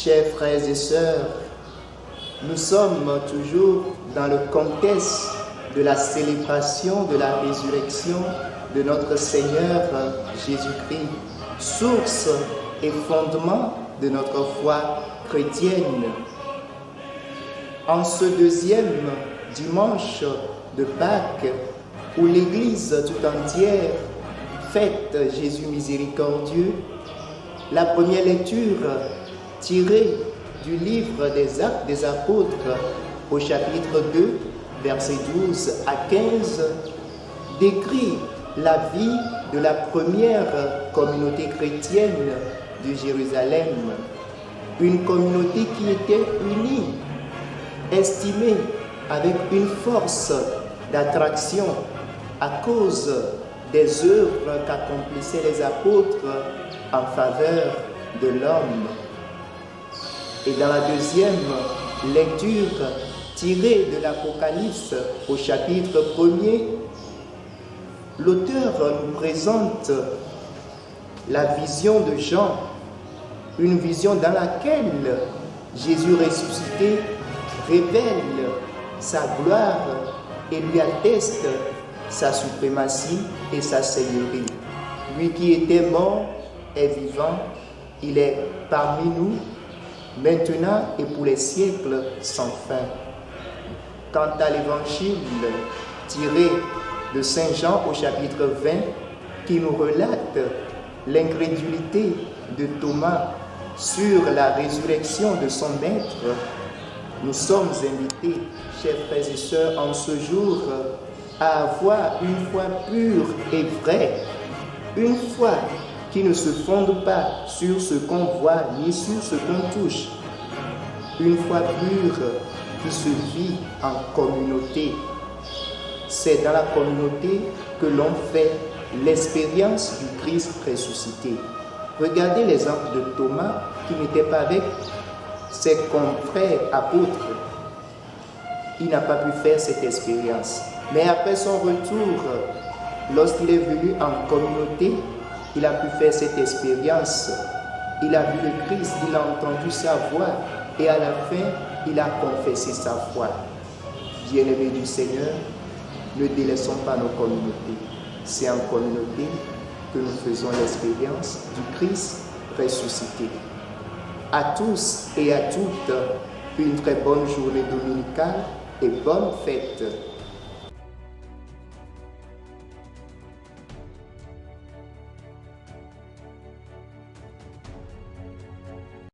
Chers frères et sœurs, nous sommes toujours dans le contexte de la célébration de la résurrection de notre Seigneur Jésus-Christ, source et fondement de notre foi chrétienne. En ce deuxième dimanche de Pâques, où l'Église tout entière fête Jésus miséricordieux, la première lecture tirée du livre des Actes des Apôtres au chapitre 2, versets 12 à 15, décrit la vie de la première communauté chrétienne de Jérusalem, une communauté qui était unie, estimée avec une force d'attraction à cause des œuvres qu'accomplissaient les apôtres en faveur de l'homme. Et dans la deuxième lecture tirée de l'Apocalypse au chapitre 1er, l'auteur nous présente la vision de Jean, une vision dans laquelle Jésus ressuscité révèle sa gloire et lui atteste sa suprématie et sa seigneurie. Lui qui était mort est vivant, il est parmi nous, maintenant et pour les siècles sans fin. Quant à l'évangile tiré de Saint Jean au chapitre 20, qui nous relate l'incrédulité de Thomas sur la résurrection de son maître, nous sommes invités, chers frères et sœurs, en ce jour, à avoir une foi pure et vraie, une foi qui ne se fonde pas sur ce qu'on voit ni sur ce qu'on touche, une foi pure qui se vit en communauté. C'est dans la communauté que l'on fait l'expérience du Christ ressuscité. Regardez l'exemple de Thomas qui n'était pas avec ses confrères apôtres. Il n'a pas pu faire cette expérience. Mais après son retour, lorsqu'il est venu en communauté, il a pu faire cette expérience. Il a vu le Christ, il a entendu sa voix et à la fin, il a confessé sa foi. Bien-aimés du Seigneur, ne délaissons pas nos communautés. C'est en communauté que nous faisons l'expérience du Christ ressuscité. À tous et à toutes, une très bonne journée dominicale et bonne fête.